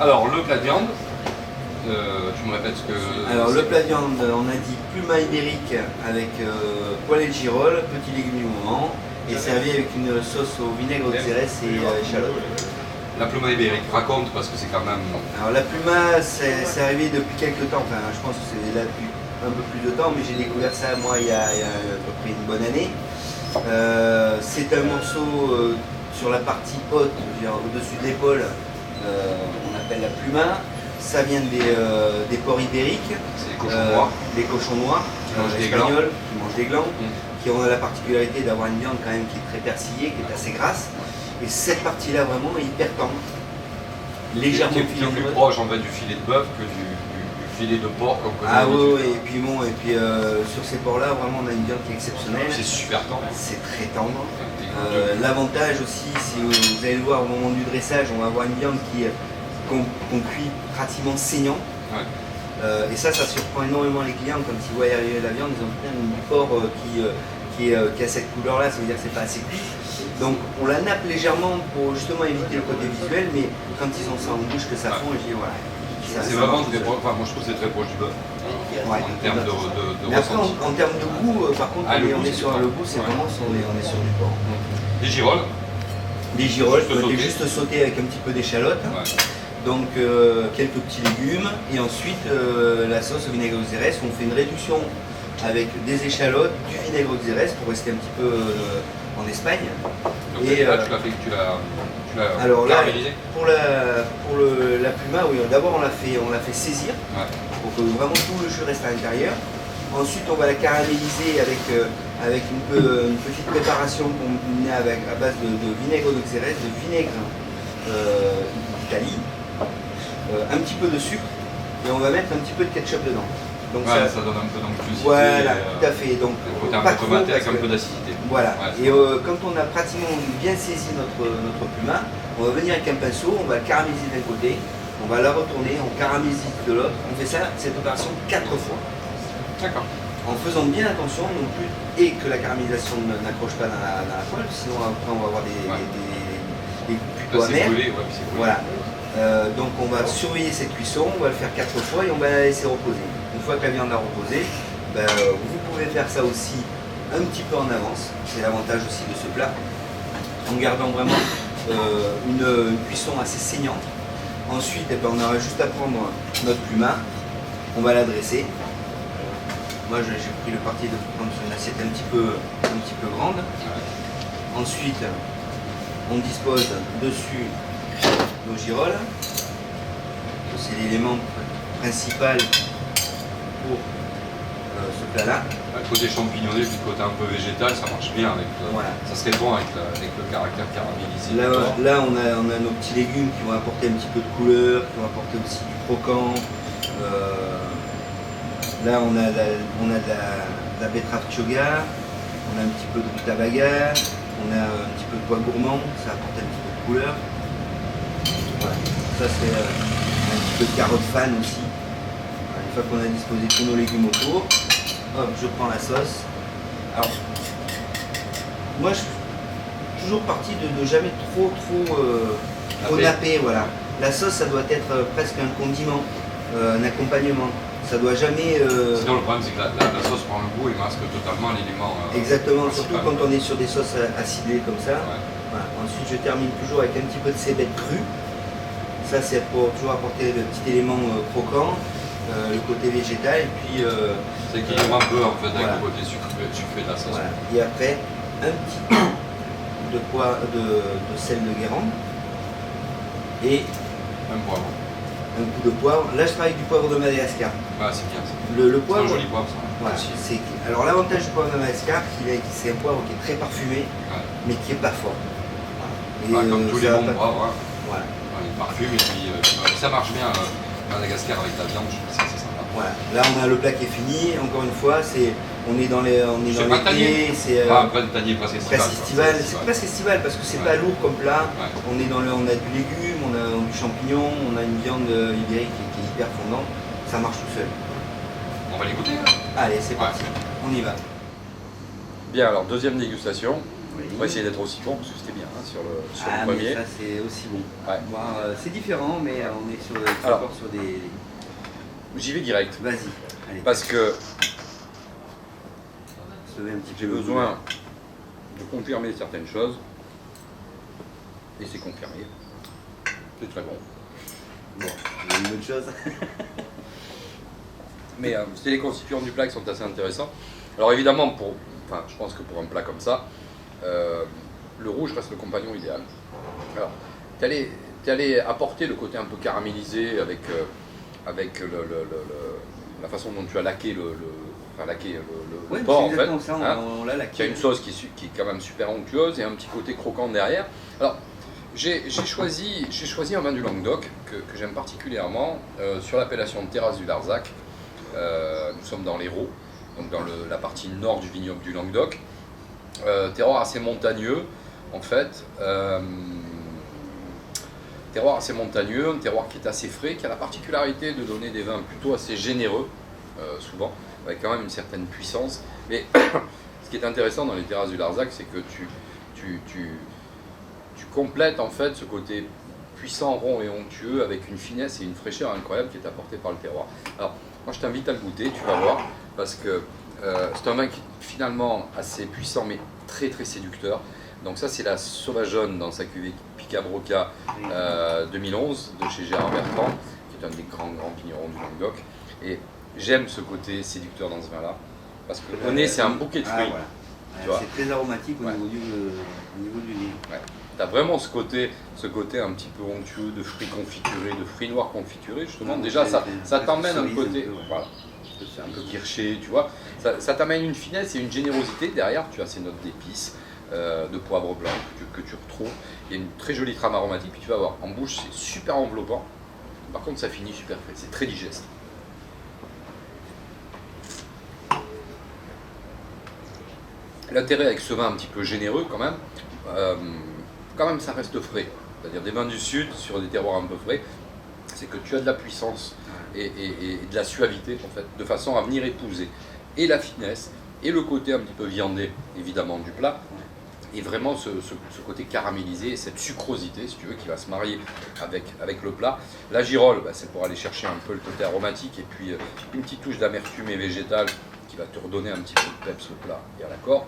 Alors, le plat de viande, tu me répètes ce que... Alors, le plat de viande, on a dit pluma ibérique avec poêlée de girolles, petits légumes du moment, et servi avec une sauce au vinaigre de xérès et échalote. La pluma ibérique, raconte parce que c'est quand même... Alors, la pluma, c'est arrivé depuis quelques temps, enfin, je pense que c'est là depuis un peu plus de temps, mais j'ai découvert ça, moi, il y a à peu près une bonne année. C'est un morceau sur la partie haute, au-dessus de l'épaule, on appelle la pluma. Ça vient des porcs ibériques. C'est les cochons noirs. Les cochons noirs, espagnols, qui mangent des glands, qui ont la particularité d'avoir une viande quand même qui est très persillée, qui est assez grasse. Et cette partie-là vraiment est hyper tendre. Légèrement qui est plus proche en fait du filet de bœuf que du filet de porc comme Ah oui, et puis bon, sur ces porcs-là, vraiment on a une viande qui est exceptionnelle. C'est super tendre. C'est très tendre. L'avantage aussi, si vous allez le voir au moment du dressage, on va avoir une viande qu'on cuit pratiquement saignant. Ouais. Et ça surprend énormément les clients quand ils voient arriver la viande, ils ont plein du porc qui a cette couleur-là, ça veut dire que c'est pas assez cuit. Donc on la nappe légèrement pour justement éviter le côté visuel, mais quand ils ont ça en bouche que ça fond, je dis voilà. C'est vraiment très proche, enfin moi je trouve que c'est très proche du bœuf. Ouais, en termes de mais après, ressenti. en termes de goût, par contre, on est sur le goût, c'est vraiment on est sur du porc. Les girolles. Des girolles, juste sauté avec un petit peu d'échalote. Ouais. Donc quelques petits légumes et ensuite la sauce au vinaigre de xérès. On fait une réduction avec des échalotes, du vinaigre de xérès pour rester un petit peu en Espagne. Donc et là, tu l'as alors caramélisé. Pour la pluma, oui, d'abord on l'a fait saisir pour que vraiment tout le jus reste à l'intérieur. Ensuite on va la caraméliser avec une petite préparation qu'on met à base de vinaigre de xérès, de vinaigre d'Italie. Un petit peu de sucre et on va mettre un petit peu de ketchup dedans. Donc ça donne un peu d'onctuosité. Voilà, tout à fait. Donc côté un peu tomaté avec un peu d'acidité. Voilà. Ouais, et quand on a pratiquement bien saisi notre pluma, on va venir avec un pinceau, on va le caraméliser d'un côté, on va la retourner, on caramélise de l'autre. On fait cette opération 4 fois. D'accord. En faisant bien attention non plus et que la caramélisation n'accroche pas dans la poêle, sinon après on va avoir des plutôt amers. Voilà. Donc on va surveiller cette cuisson, on va le faire 4 fois et on va la laisser reposer. Une fois que la viande a reposé, vous pouvez faire ça aussi un petit peu en avance. C'est l'avantage aussi de ce plat. En gardant vraiment une cuisson assez saignante. Ensuite, on aura juste à prendre notre pluma, on va la dresser. Moi j'ai pris le parti de prendre une assiette un petit peu grande. Ensuite, on dispose dessus nos girolles. C'est l'élément principal pour ce plat-là. Le côté champignonné, puis le côté un peu végétal, ça marche bien avec ça serait bon avec le caractère caramélisé. Là on a nos petits légumes qui vont apporter un petit peu de couleur, qui vont apporter aussi du croquant. Là on a de la betterave choga, on a un petit peu de rutabaga, on a un petit peu de pois gourmand, ça apporte un petit peu de couleur. Voilà. Ça c'est un petit peu de carotte fan aussi. Voilà. Une fois qu'on a disposé tous nos légumes autour, hop, je prends la sauce. Alors, moi je suis toujours parti de jamais trop napper. Voilà. La sauce ça doit être presque un condiment, un accompagnement. Ça doit jamais. Sinon le problème c'est que la sauce prend le goût et masque totalement l'élément. Exactement, principal. surtout quand on est sur des sauces acidulées comme ça. Ouais. Voilà. Ensuite je termine toujours avec un petit peu de cébette crue. Ça c'est pour toujours apporter le petit élément croquant, le côté végétal et puis. Ça équilibre un peu en fait avec le côté sucré de la sauce. Voilà. Et après un petit peu de sel de Guérande et un poivre. Un coup de poivre. Là je travaille avec du poivre de Madagascar. Ah, c'est bien ça. Le poivre. C'est un joli poivre ça. Voilà, alors l'avantage du poivre de Madagascar, c'est un poivre qui est très parfumé, mais qui n'est pas fort. Voilà. Et comme tous les bons poivres. Voilà. Il parfume et puis ça marche bien Madagascar avec la viande, je trouve que c'est assez sympa. Voilà. Là on a le plat qui est fini, encore une fois, on est dans l'été, c'est après le panier presque estival. C'est presque estival parce que c'est pas lourd comme plat. On a du légume, on a du champignon, on a une viande ibérique qui est hyper fondante, ça marche tout seul. On va les goûter. Allez, c'est parti, on y va. Bien, alors deuxième dégustation. On va essayer d'être aussi bon parce que c'était bien hein, sur le premier. Mais ça c'est aussi bon. Ouais. C'est différent, mais on est encore sur des... J'y vais direct. Vas-y. Parce que j'ai besoin de confirmer certaines choses. Et c'est confirmé. C'est très bon. Bon, c'est une bonne chose. Mais c'est les constituants du plat qui sont assez intéressants. Alors évidemment, je pense que pour un plat comme ça, le rouge reste le compagnon idéal. Alors, tu allais apporter le côté un peu caramélisé avec la façon dont tu as laqué le porc en fait. Ça, on l'a laqué. Il y a une sauce qui est quand même super onctueuse et un petit côté croquant derrière. Alors, j'ai choisi un vin du Languedoc que j'aime particulièrement sur l'appellation de Terrasse du Larzac. Nous sommes dans l'Hérault, donc dans la partie nord du vignoble du Languedoc. Terroir assez montagneux en fait. Terroir assez montagneux, un terroir qui est assez frais, qui a la particularité de donner des vins plutôt assez généreux, souvent, avec quand même une certaine puissance. Mais ce qui est intéressant dans les Terrasses du Larzac, c'est que tu complètes en fait ce côté puissant, rond et onctueux avec une finesse et une fraîcheur incroyable qui est apportée par le terroir. Alors, moi je t'invite à le goûter, tu vas voir, parce que c'est un vin qui est finalement assez puissant mais très très séducteur. Donc ça c'est la Sauvageonne dans sa cuvée Pica Brocca 2011 de chez Gérard Bertrand, qui est un des grands vignerons du Languedoc. Et j'aime ce côté séducteur dans ce vin-là, parce que au nez c'est un bouquet de fruits. Voilà. C'est très aromatique au niveau du nez. Ouais. Tu as vraiment ce côté un petit peu onctueux de fruits confiturés, de fruits noirs confiturés justement. Déjà ça t'emmène un côté, voilà, c'est un peu kirché, tu vois. Ça t'amène une finesse et une générosité. Derrière tu as ces notes d'épices, de poivre blanc que tu retrouves. Il y a une très jolie trame aromatique, puis tu vas voir, en bouche c'est super enveloppant. Par contre ça finit super frais, c'est très digeste. L'intérêt avec ce vin un petit peu généreux quand même ça reste frais. C'est-à-dire des vins du sud sur des terroirs un peu frais, c'est que tu as de la puissance et de la suavité en fait, de façon à venir épouser et la finesse et le côté un petit peu viandé évidemment du plat, et vraiment ce côté caramélisé et cette sucrosité si tu veux qui va se marier avec le plat. La girole, c'est pour aller chercher un peu le côté aromatique et puis une petite touche d'amertume et végétale qui va te redonner un petit peu de peps au plat et à l'accord.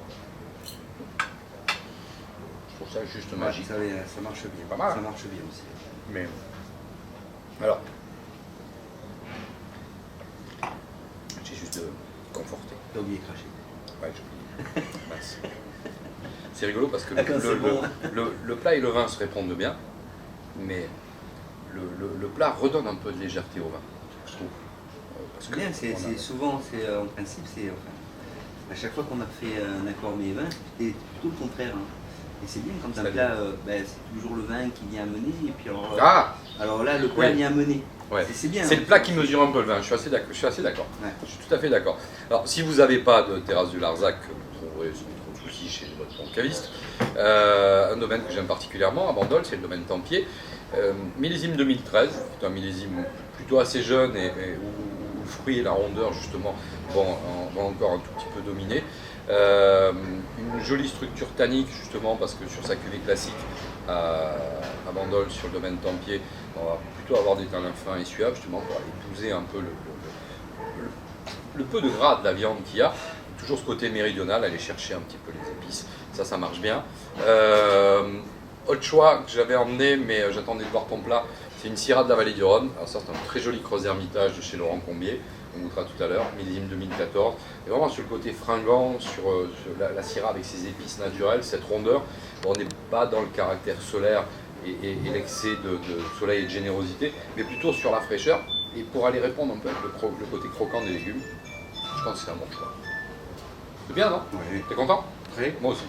Je trouve ça juste magique. Ça marche bien. Pas mal. Ça marche bien aussi. Mais alors, j'ai juste conforté. T'as oublié de cracher. Ouais, j'ai oublié. C'est rigolo parce que bon. le plat et le vin se répondent bien, mais le plat redonne un peu de légèreté au vin, je trouve. C'est bien, c'est souvent, en principe, à chaque fois qu'on a fait un accord mets vin, c'est plutôt le contraire. Hein. Et c'est bien quand un plat, c'est toujours le vin qui vient amener, et puis alors là, le plat vient amener. Ouais. C'est bien. C'est le plat qui mesure un peu le vin, je suis assez d'accord. Ouais. Je suis tout à fait d'accord. Alors, si vous n'avez pas de Terrasse du Larzac, vous trouverez sans trop de soucis chez votre bon caviste. Un domaine que j'aime particulièrement à Bandol, c'est le domaine Tempier. Millésime 2013, c'est un millésime plutôt assez jeune et où le fruit et la rondeur justement vont encore un tout petit peu dominer. Une jolie structure tannique justement parce que sur sa cuvée classique à Bandol sur le domaine Tempier, on va plutôt avoir des tanins fins et suaves justement pour épouser un peu le peu de gras de la viande qu'il y a. Toujours ce côté méridional, aller chercher un petit peu les épices, ça marche bien. Autre choix que j'avais emmené, mais j'attendais de voir ton plat, c'est une Syrah de la Vallée du Rhône. Alors ça, c'est un très joli Creuse Hermitage de chez Laurent Combier, on goûtera tout à l'heure, millésime 2014. Et vraiment sur le côté fringant, sur la Syrah avec ses épices naturelles, cette rondeur. Bon, on n'est pas dans le caractère solaire et l'excès de soleil et de générosité, mais plutôt sur la fraîcheur. Et pour aller répondre un peu avec le côté croquant des légumes, je pense que c'est un bon choix. C'est bien, non? Oui. T'es content? Très. Moi aussi.